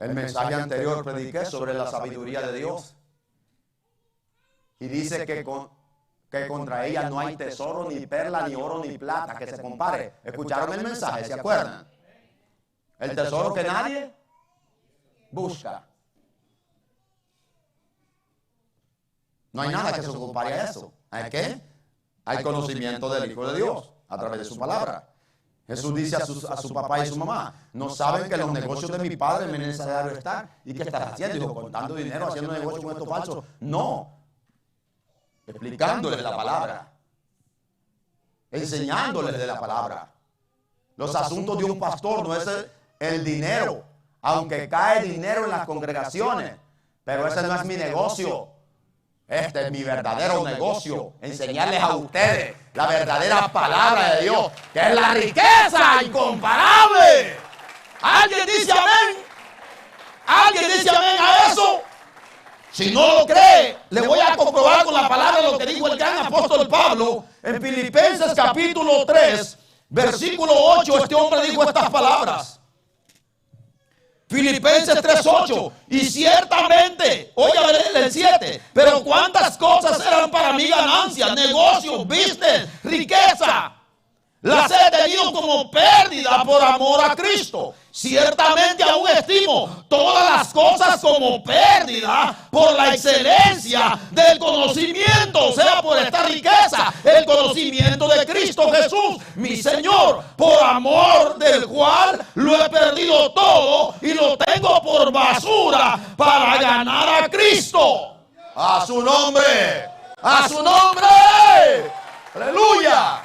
El mensaje anterior prediqué sobre la sabiduría de Dios. Y dice que contra ella no hay tesoro, ni perla, ni oro, ni plata que se compare. ¿Escucharon el mensaje? ¿Se acuerdan? El tesoro que nadie busca. No hay nada que se compare a eso. ¿Hay qué? Hay conocimiento del Hijo de Dios a través de su palabra. Jesús dice a su papá y a su mamá, no saben que los negocios de mi padre me es necesario estar. ¿Y qué estás haciendo? Dijo, contando dinero, haciendo negocio con estos falsos. No. Explicándoles la palabra. Enseñándoles de la palabra. Los asuntos de un pastor no es el dinero. Aunque cae dinero en las congregaciones. Pero ese no es mi negocio. Este es mi verdadero negocio, enseñarles a ustedes la verdadera palabra de Dios, que es la riqueza incomparable. ¿Alguien dice amén? ¿Alguien dice amén a eso? Si no lo cree, le voy a comprobar con la palabra lo que dijo el gran apóstol Pablo en Filipenses capítulo 3, versículo 8. Este hombre dijo estas palabras. Filipenses 3:8, y ciertamente, oiga el 7, pero cuántas cosas eran para mí ganancias, negocios, business, riqueza. las he tenido como pérdida por amor a Cristo. Ciertamente aún estimo todas las cosas como pérdida por la excelencia del conocimiento, o sea, por esta riqueza, el conocimiento de Cristo Jesús, mi Señor, por amor del cual lo he perdido todo y lo tengo por basura para ganar a Cristo. A su nombre, a su nombre. Aleluya.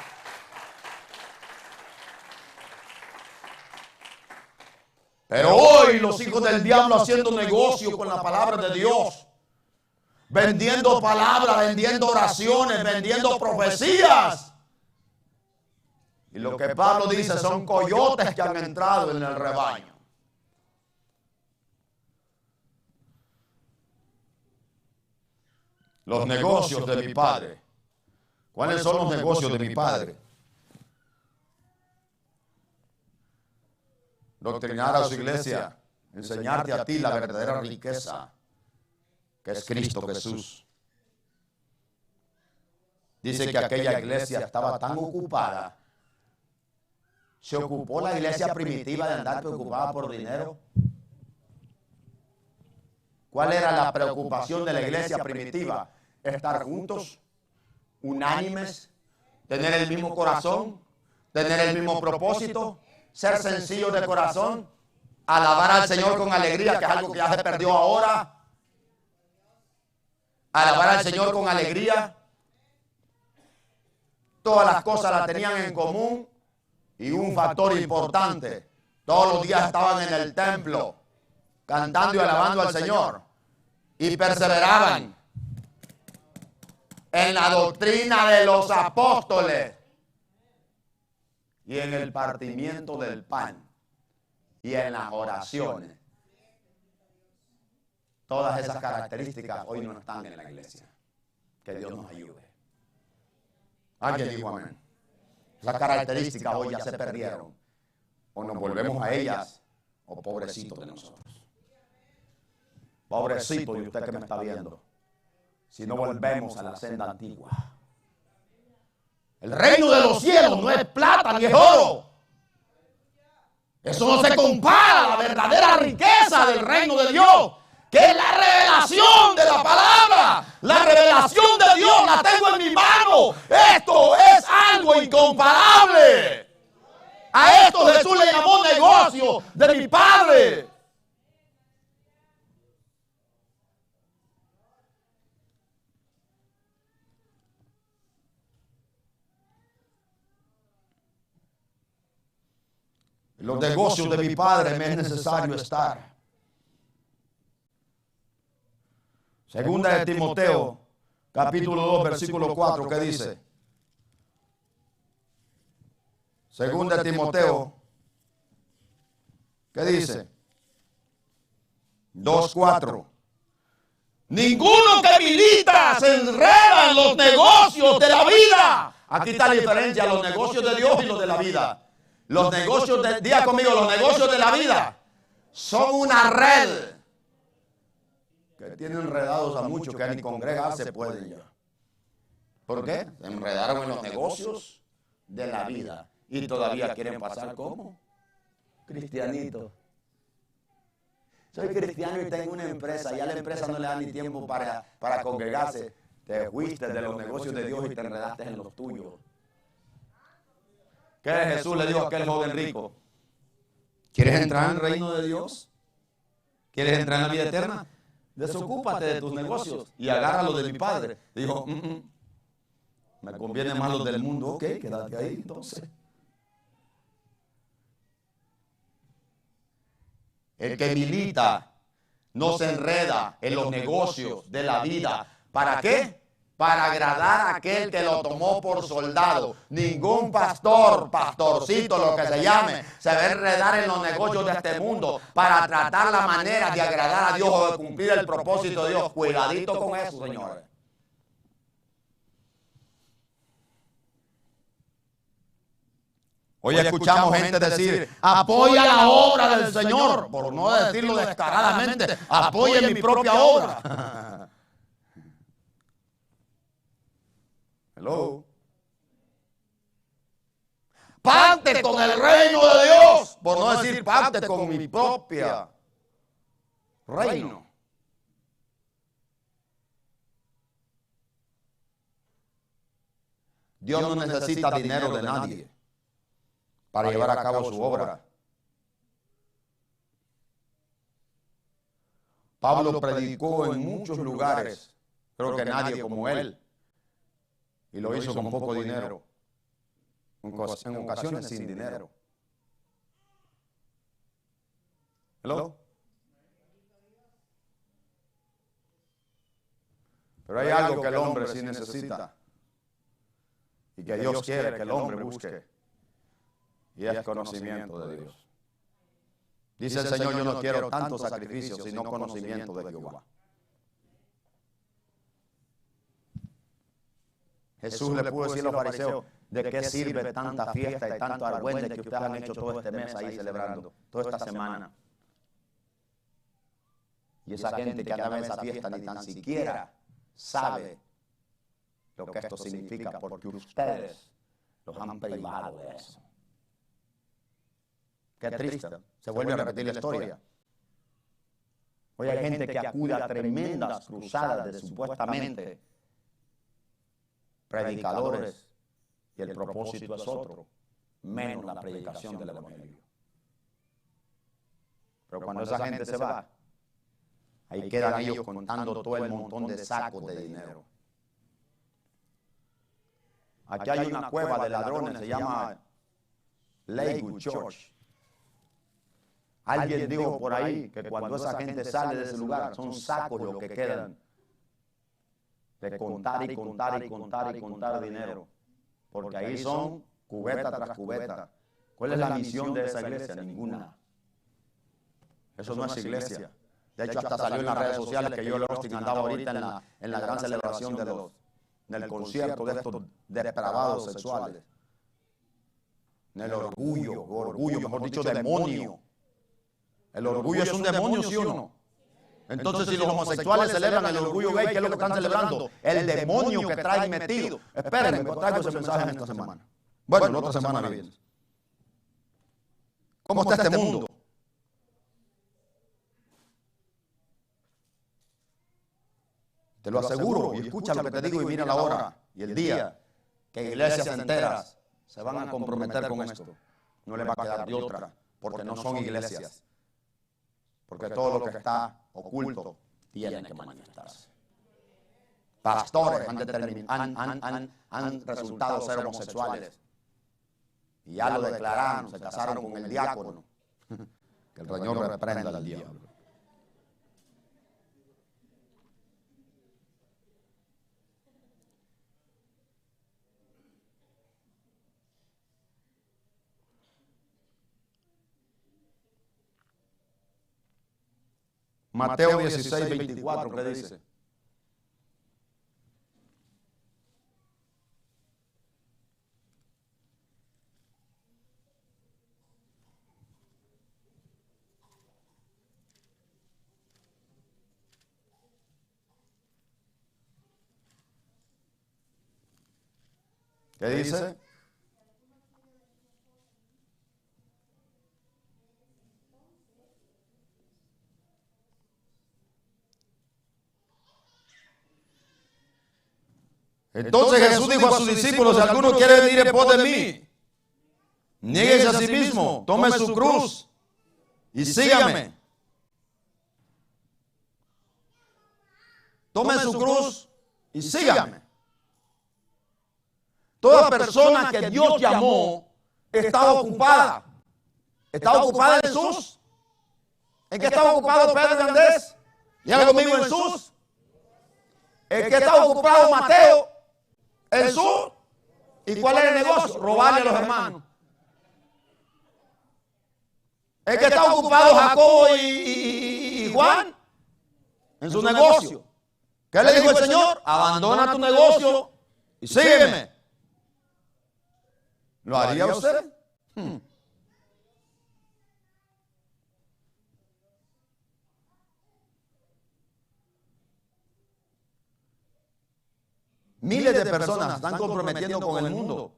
Pero hoy los hijos del diablo haciendo negocio con la palabra de Dios, vendiendo palabras, vendiendo oraciones, vendiendo profecías. Y lo que Pablo dice son coyotes que han entrado en el rebaño. Los negocios de mi padre. ¿Cuáles son los negocios de mi padre? Doctrinar a su iglesia, enseñarte a ti la verdadera riqueza que es Cristo Jesús. Dice que aquella iglesia estaba tan ocupada. ¿Se ocupó la iglesia primitiva de andar preocupada por dinero? ¿Cuál era la preocupación de la iglesia primitiva? Estar juntos, unánimes, tener el mismo corazón, tener el mismo propósito, ser sencillos de corazón, alabar al Señor con alegría, que es algo que ya se perdió ahora. Alabar al Señor con alegría. Todas las cosas las tenían en común. Y un factor importante, todos los días estaban en el templo, cantando y alabando al Señor. Y perseveraban en la doctrina de los apóstoles. Y en el partimiento del pan. Y en las oraciones. Todas esas características hoy no están en la iglesia. Que Dios nos ayude. ¿Alguien dijo amén? Esas características hoy ya se perdieron. O nos volvemos a ellas, o pobrecito de nosotros. Pobrecito de usted que me está viendo. Si no volvemos a la senda antigua. El reino de los cielos no es plata ni es oro. Eso no se compara a la verdadera riqueza del reino de Dios, que es la revelación de la palabra. La revelación de Dios la tengo en mi mano. Esto es algo incomparable. A esto Jesús le llamó negocio de mi Padre. En los negocios de mi Padre me es necesario estar. Segunda de Timoteo, capítulo 2, versículo 4, ¿qué dice? Segunda de Timoteo, ¿qué dice? 2:4. Ninguno que milita se enreda en los negocios de la vida. Aquí está la diferencia, los negocios de Dios y los de la vida. Los negocios de, diga conmigo, los negocios de la vida son una red que tienen enredados a muchos que ni congregar se pueden ya. ¿Por qué? Se enredaron en los negocios de la vida y todavía quieren pasar como cristianitos. Soy cristiano y tengo una empresa, ya la empresa no le da ni tiempo para congregarse. Te fuiste de los negocios de Dios y te enredaste en los tuyos. ¿Qué Jesús le dijo a aquel joven rico? ¿Quieres entrar en el reino de Dios? ¿Quieres entrar en la vida eterna? Desocúpate de tus negocios y agarra lo de mi Padre. Dijo, me conviene más lo del mundo. Ok, quédate ahí entonces. El que milita no se enreda en los negocios de la vida. ¿Para qué? Para agradar a aquel que lo tomó por soldado. Ningún pastor, pastorcito, lo que se llame, se va a enredar en los negocios de este mundo para tratar la manera de agradar a Dios o de cumplir el propósito de Dios. Cuidadito con eso, señores. Hoy escuchamos gente decir, apoya la obra del Señor, por no decirlo descaradamente, apoya mi propia obra. Hello. parte con el reino de Dios, por no decir parte con mi propia reino. Dios no necesita dinero de nadie para llevar a cabo su obra. Pablo predicó en muchos lugares, creo que nadie como él, y lo hizo con poco dinero, en ocasiones sin dinero. ¿Hello? Pero hay algo que el hombre sí necesita y que Dios quiere que el hombre busque, y es conocimiento de Dios. Dice el Señor, yo no quiero tanto sacrificio, sino conocimiento de Jehová. Jesús le pudo decir a los fariseos, ¿de qué sirve tanta fiesta y tanto argüende que ustedes han hecho todo este mes ahí celebrando, toda esta semana? Y esa gente que anda en esa fiesta ni tan siquiera sabe lo que esto significa, porque ustedes los han privado de eso. Qué triste, se vuelve a repetir la historia. Hoy hay gente que acude a tremendas cruzadas de supuestamente predicadores y el propósito es otro, menos la predicación del evangelio. Pero cuando esa gente se va, ahí quedan ellos contando todo el montón de sacos de dinero. Aquí hay una cueva de ladrones, se llama Lakewood Church. Alguien dijo por ahí que cuando esa gente sale de ese lugar, son sacos los que quedan de contar y contar y contar y contar dinero. Porque ahí son cubeta tras cubeta. ¿Cuál es la misión de esa iglesia? Ninguna. Eso no es iglesia. De hecho, hasta salió en las redes sociales que Joel Osteen andaba ahorita en la gran celebración del concierto de estos depravados sexuales. En el orgullo, mejor dicho, demonio. El orgullo es un demonio, ¿sí o no? Entonces, si los homosexuales celebran el orgullo gay, ¿qué es lo que están celebrando? El demonio que traen metido. Espérenme, pues traigo ese mensaje en esta semana. Bueno, la otra semana viene. ¿Cómo está este mundo? Te lo aseguro, y escucha lo que te digo y mira la hora y el día que iglesias enteras se van a comprometer con esto. No les va a quedar de otra, porque no son iglesias. Porque todo lo que está oculto tiene que manifestarse. Pastores han resultado ser homosexuales. Y ya lo declararon, se casaron con el diácono. Que el Señor reprenda al diablo. Mateo 16, 24, ¿qué dice? ¿Qué dice? Entonces Jesús dijo a sus discípulos, si alguno quiere venir en pos de mí, niéguese a sí mismo, tome su cruz y sígame. Tome su cruz y sígame. Toda persona que Dios llamó estaba ocupada. ¿Estaba ocupada en Jesús? ¿En qué estaba ocupado Pedro y Andrés? Díganlo conmigo, en Jesús. ¿En qué estaba ocupado Mateo? Jesús. ¿Y cuál era el negocio? Robarle a los hermanos. ¿En qué estaba ocupado Jacobo y Juan? En su negocio. ¿Qué le dijo el Señor? Abandona tu negocio y sígueme. ¿Lo haría usted? Miles de personas están comprometiendo con el mundo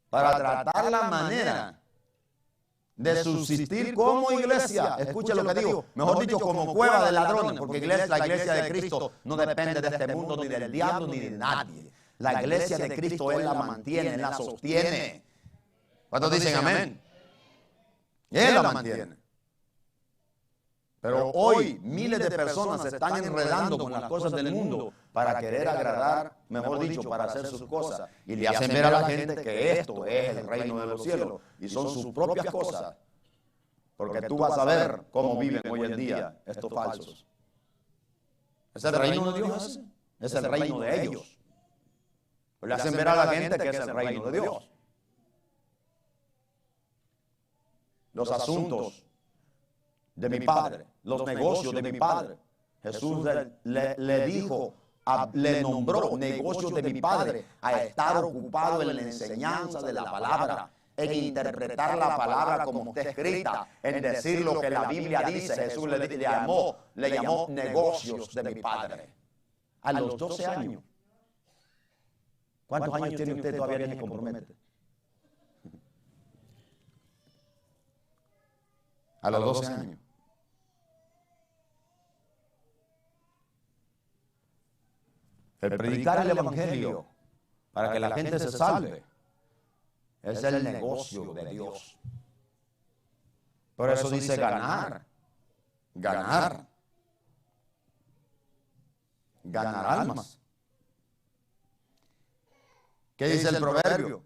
para tratar la manera de subsistir como iglesia. Escuche lo que digo, mejor dicho, como cueva de ladrones, porque la iglesia de Cristo no depende de este mundo, ni del diablo, ni de nadie. La iglesia de Cristo Él la mantiene, Él la sostiene. ¿Cuántos dicen amén? Él la mantiene. Pero hoy miles de personas se están enredando con las cosas del mundo para querer agradar, mejor dicho, para hacer sus cosas. Y le hacen ver a la gente que esto es el reino de los cielos y son sus propias cosas. Porque tú vas a ver cómo viven hoy en día estos falsos. ¿Es el reino de Dios ese? Es el reino de ellos. Le hacen ver a la gente que es el reino de Dios. Los asuntos de mi Padre, los negocios de mi Padre. Jesús le dijo, le nombró negocios de mi Padre a estar ocupado en la enseñanza de la palabra, en interpretar la palabra como está escrita, en decir lo que la Biblia dice. Jesús le llamó negocios de mi Padre. A los 12 años. ¿Cuántos años tiene usted todavía que se compromete? A los 12 años. El predicar el evangelio para que la gente se salve es el negocio de Dios. Por eso dice ganar, ganar, ganar almas. ¿Qué dice el proverbio?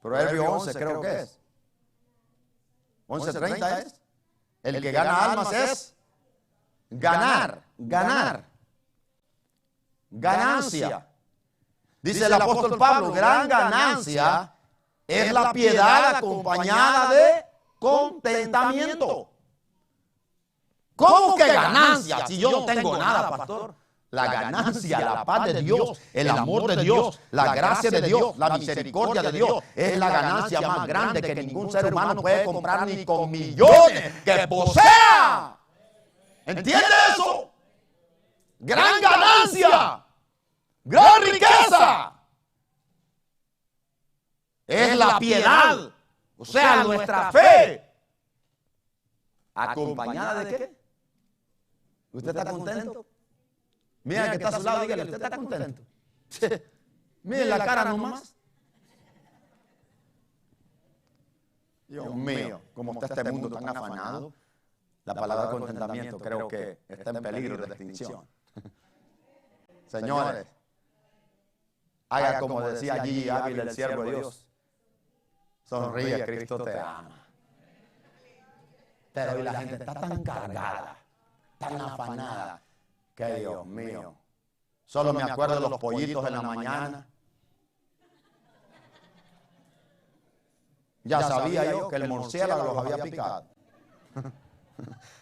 Proverbio 11 creo que es. 11:30 es. El que gana almas es ganar, ganar. Ganancia. Dice el apóstol Pablo, gran ganancia es la piedad acompañada de contentamiento. ¿Cómo que ganancia? Si yo no tengo nada, pastor. La ganancia, la paz de Dios, el amor de Dios, la gracia de Dios, la misericordia de Dios es la ganancia más grande que ningún ser humano puede comprar ni con millones que posea. ¿Entiende eso? Gran ganancia, gran riqueza. Es la piedad, o sea, nuestra fe. ¿Acompañada de qué? ¿Usted está contento? Mira que está a su lado, dígale, ¿usted está contento? Miren la cara nomás. Dios mío, cómo está este mundo tan afanado. La palabra contentamiento creo que está en peligro de extinción. Señores, haga como decía Gigi Ávila, el siervo de Dios. Sonríe, Cristo te ama. Pero hoy la gente está tan cargada, tan afanada, que Dios mío. Solo me acuerdo de los pollitos en la mañana. Ya sabía yo que el murciélago los había picado.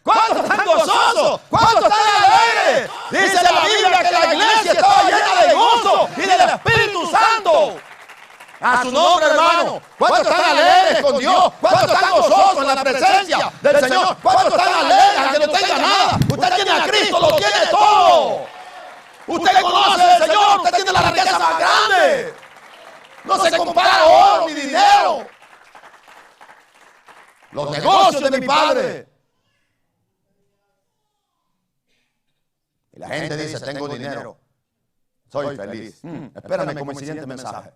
¿Cuántos están gozosos? ¿Cuántos están alegres? Dice la Biblia que la iglesia estaba llena de gozo y del Espíritu Santo. A su nombre, hermano. ¿Cuántos están alegres con Dios? ¿Cuántos están gozosos en la presencia del Señor? ¿Cuántos están alegres aunque no tenga nada? Usted tiene a Cristo, lo tiene todo. Usted conoce al Señor, usted tiene la riqueza más grande. No se compara oro ni dinero. Los negocios de mi Padre. Y la gente dice, tengo dinero, soy feliz. Espérame como el siguiente mensaje.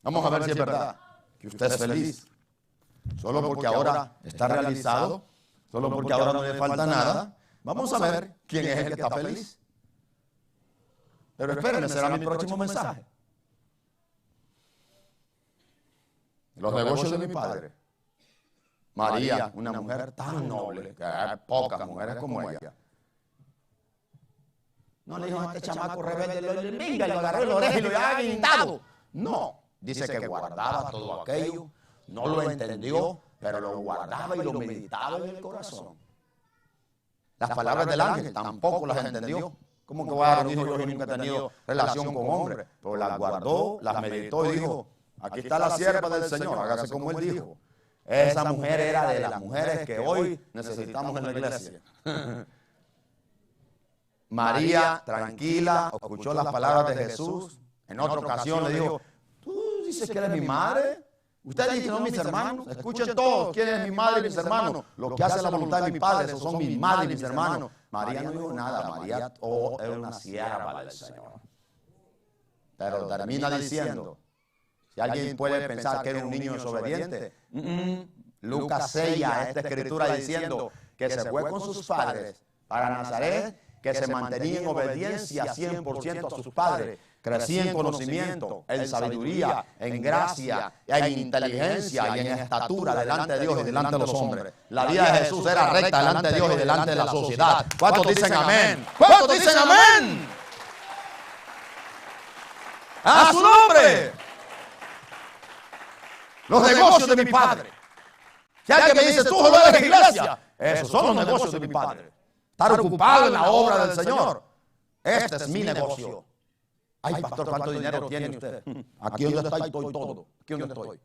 Vamos a ver si es verdad que usted es feliz. Solo porque ahora está realizado, solo porque ahora no le falta nada. Vamos a ver quién es el que está feliz. Pero espérenme, será mi próximo mensaje. Los negocios de mi padre. María, una mujer tan noble, que hay pocas mujeres como ella. No le dijo a este chamaco rebelde, venga, lo agarró el oreja y lo había guindado. No, dice que guardaba todo aquello, no lo entendió, pero lo guardaba y lo meditaba en el corazón. Las palabras del ángel tampoco las entendió. ¿Cómo que voy a dar un hijo? Yo nunca he tenido relación con hombres. Pero las guardó, las meditó y dijo, aquí está la sierva del Señor, hágase como él dijo. Esa mujer era de las mujeres que hoy necesitamos en la iglesia. María, tranquila, escuchó las palabras de Jesús. En otra ocasión le dijo, ¿tú dices que eres mi madre? Usted dice, no, mis hermanos, escuchen todos, ¿quién es mi madre y mis hermanos? Los que hacen la voluntad de mi Padre, esos son mi madre y mis hermanos. María no dijo nada, María era una sierva del Señor. Pero termina diciendo, si alguien puede pensar que era un niño desobediente, Lucas sella esta escritura diciendo que se fue con sus padres para Nazaret, que se mantenía en obediencia 100% a sus padres. Crecía en conocimiento, en sabiduría, en gracia, en inteligencia y en estatura delante de Dios y delante de los hombres. La vida de Jesús era recta delante de Dios y delante de la sociedad. ¿Cuántos dicen amén? ¿Cuántos dicen amén? ¡A su nombre! Los negocios de mi Padre. Si alguien me dice, tú solo eres iglesia, esos son los negocios de mi Padre. Estar ocupado en la obra del Señor. Este es mi negocio. Ay, pastor, ¿cuánto dinero tiene usted? Aquí donde estoy todo. Aquí donde estoy.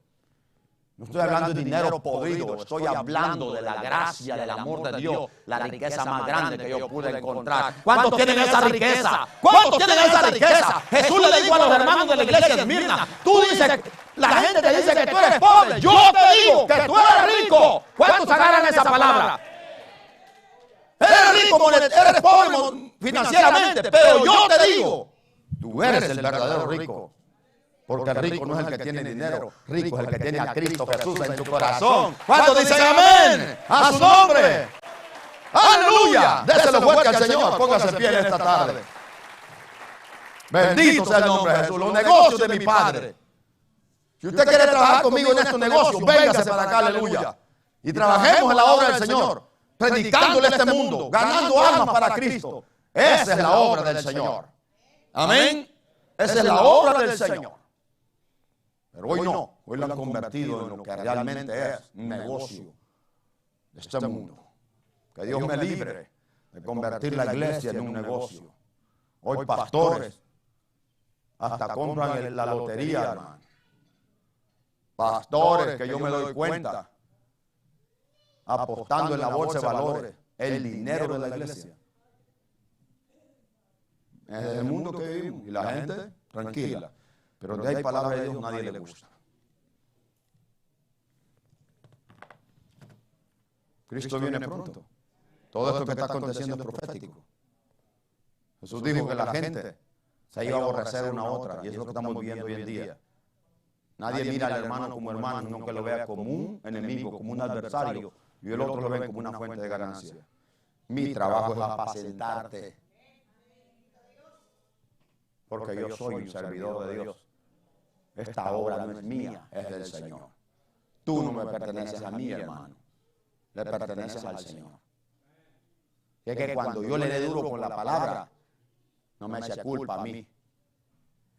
No estoy hablando de dinero podrido, estoy hablando de la gracia, del amor de Dios, la riqueza más grande que yo pude encontrar. ¿Cuántos tienen esa riqueza? ¿Cuántos tienen esa riqueza? Jesús le dijo a los hermanos de la iglesia de Esmirna, tú dices, la gente te dice que tú eres pobre, yo te digo que tú eres rico. ¿Cuántos agarran esa palabra? Eres rico, eres pobre financieramente, pero yo te digo, tú eres el verdadero rico. Porque el rico no es el que tiene dinero, rico es el que tiene a Cristo Jesús en tu corazón. ¿Cuántos dicen amén? A su nombre. ¡Aleluya! Déselo fuerte al Señor, póngase en pie en esta tarde. Bendito sea el nombre de Jesús, los negocios de mi Padre. Si usted quiere trabajar conmigo en estos negocios, véngase para acá, aleluya. Y trabajemos en la obra del Señor, predicándole a este mundo, ganando almas para Cristo. Esa es la obra del Señor. Amén. Esa es la obra del Señor. Pero hoy no, hoy lo han convertido en lo que realmente es un negocio de este mundo. Que Dios me libre de convertir la iglesia en un negocio. Hoy pastores hasta compran la lotería, hermano. Pastores que yo me doy cuenta apostando en la bolsa de valores el dinero de la iglesia. Es el mundo que vivimos y la gente tranquila. Pero donde hay palabra de Dios nadie le gusta. Cristo viene pronto. Todo esto que está aconteciendo es profético. Jesús dijo que la gente se iba a aborrecer una a otra y es lo que estamos viviendo hoy en día. Nadie mira al hermano como hermano, sino que lo vea como un enemigo, como un adversario y el otro lo ve como una fuente de ganancia. Mi trabajo es apacentarte. Porque yo soy un servidor de Dios. Esta obra no es mía, es del Señor. Tú no me perteneces a mí, hermano. Le perteneces al Señor. Y es que cuando yo le dé duro con la palabra, no me eche culpa a mí.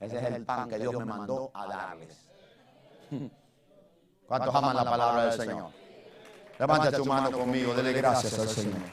Ese es el pan que Dios me mandó a darles. ¿Cuántos aman la palabra del Señor? Levanta tu mano conmigo, dele gracias al Señor.